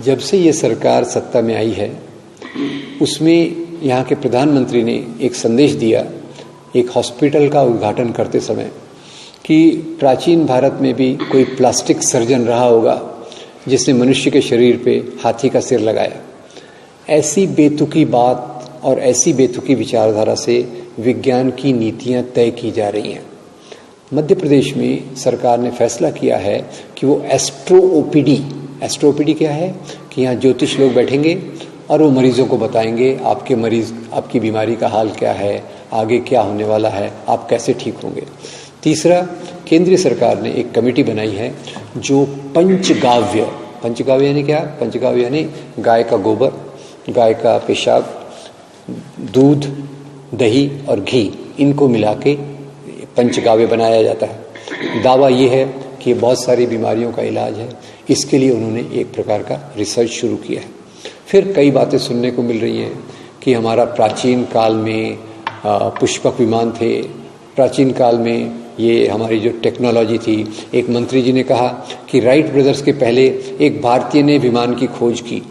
जब से ये सरकार सत्ता में आई है उसमें यहाँ के प्रधानमंत्री ने एक संदेश दिया एक हॉस्पिटल का उद्घाटन करते समय कि प्राचीन भारत में भी कोई प्लास्टिक सर्जन रहा होगा जिसने मनुष्य के शरीर पे हाथी का सिर लगाया। ऐसी बेतुकी बात और ऐसी बेतुकी विचारधारा से विज्ञान की नीतियाँ तय की जा रही हैं। मध्य प्रदेश में सरकार ने फैसला किया है कि वो एस्ट्रो ओपीडी क्या है कि यहाँ ज्योतिष लोग बैठेंगे और वो मरीजों को बताएंगे आपकी बीमारी का हाल क्या है, आगे क्या होने वाला है, आप कैसे ठीक होंगे। तीसरा, केंद्रीय सरकार ने एक कमेटी बनाई है जो पंचगाव्य यानी क्या? पंचगाव्य यानी गाय का गोबर, गाय का पेशाब, दूध, दही और घी, इनको मिला के पंचगाव्य बनाया जाता है। दावा ये है कि बहुत सारी बीमारियों का इलाज है। इसके लिए उन्होंने एक प्रकार का रिसर्च शुरू किया है। फिर कई बातें सुनने को मिल रही हैं कि हमारा प्राचीन काल में पुष्पक विमान थे, प्राचीन काल में ये हमारी जो टेक्नोलॉजी थी। एक मंत्री जी ने कहा कि राइट ब्रदर्स के पहले एक भारतीय ने विमान की खोज की।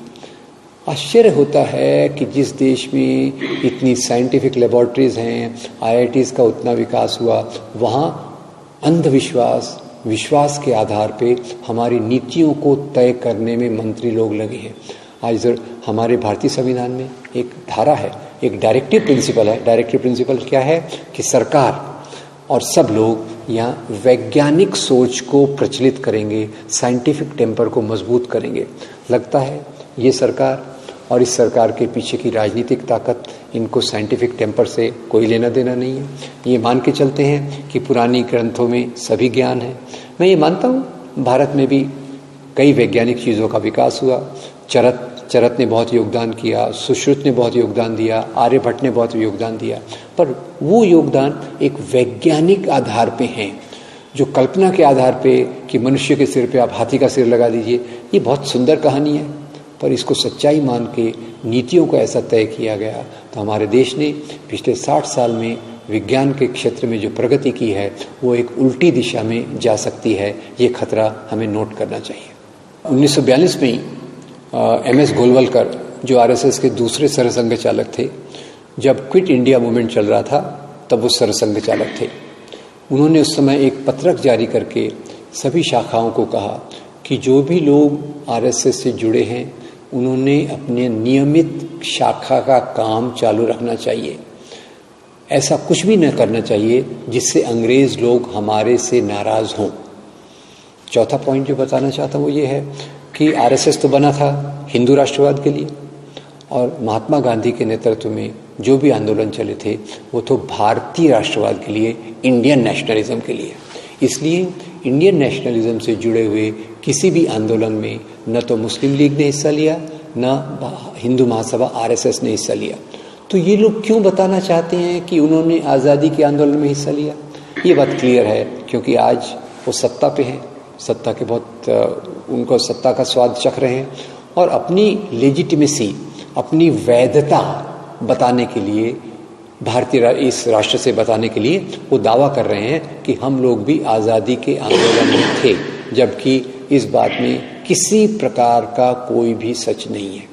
आश्चर्य होता है कि जिस देश में इतनी साइंटिफिक लेबॉर्ट्रीज हैं, IITs का उतना विकास हुआ, वहाँ अंधविश्वास, विश्वास के आधार पे हमारी नीतियों को तय करने में मंत्री लोग लगे हैं। आज हमारे भारतीय संविधान में एक धारा है, एक डायरेक्टिव प्रिंसिपल है। डायरेक्टिव प्रिंसिपल क्या है कि सरकार और सब लोग यहाँ वैज्ञानिक सोच को प्रचलित करेंगे, साइंटिफिक टेम्पर को मजबूत करेंगे। लगता है ये सरकार और इस सरकार के पीछे की राजनीतिक ताकत, इनको साइंटिफिक टेम्पर से कोई लेना देना नहीं है। ये मान के चलते हैं कि पुरानी ग्रंथों में सभी ज्ञान है। मैं ये मानता हूँ भारत में भी कई वैज्ञानिक चीज़ों का विकास हुआ। चरक ने बहुत योगदान किया, सुश्रुत ने बहुत योगदान दिया, आर्यभट्ट ने बहुत योगदान दिया, पर वो योगदान एक वैज्ञानिक आधार पे हैं। जो कल्पना के आधार पे कि मनुष्य के सिर पे आप हाथी का सिर लगा दीजिए, ये बहुत सुंदर कहानी है, पर इसको सच्चाई मान के नीतियों को ऐसा तय किया गया तो हमारे देश ने पिछले 60 साल में विज्ञान के क्षेत्र में जो प्रगति की है वो एक उल्टी दिशा में जा सकती है। ये खतरा हमें नोट करना चाहिए। 1942 में MS गोलवलकर जो RSS के दूसरे सरसंघ चालक थे, जब क्विट इंडिया मूवमेंट चल रहा था तब वो सरसंघ चालक थे। उन्होंने उस समय एक पत्रक जारी करके सभी शाखाओं को कहा कि जो भी लोग RSS से जुड़े हैं उन्होंने अपने नियमित शाखा का काम चालू रखना चाहिए। ऐसा कुछ भी न करना चाहिए जिससे अंग्रेज लोग हमारे से नाराज हों। चौथा पॉइंट जो बताना चाहता हूँ वो ये है कि RSS तो बना था हिंदू राष्ट्रवाद के लिए, और महात्मा गांधी के नेतृत्व में जो भी आंदोलन चले थे वो तो भारतीय राष्ट्रवाद के लिए, इंडियन नेशनलिज्म के लिए। इसलिए इंडियन नेशनलिज्म से जुड़े हुए किसी भी आंदोलन में न तो मुस्लिम लीग ने हिस्सा लिया, न हिंदू महासभा RSS ने हिस्सा लिया। तो ये लोग क्यों बताना चाहते हैं कि उन्होंने आज़ादी के आंदोलन में हिस्सा लिया? ये बात क्लियर है क्योंकि आज वो सत्ता पे हैं, सत्ता के बहुत उनको सत्ता का स्वाद चख रहे हैं और अपनी लेजिटिमेसी, अपनी वैधता बताने के लिए, भारतीय इस राष्ट्र से बताने के लिए वो दावा कर रहे हैं कि हम लोग भी आज़ादी के आंदोलन में थे, जबकि इस बात में किसी प्रकार का कोई भी सच नहीं है।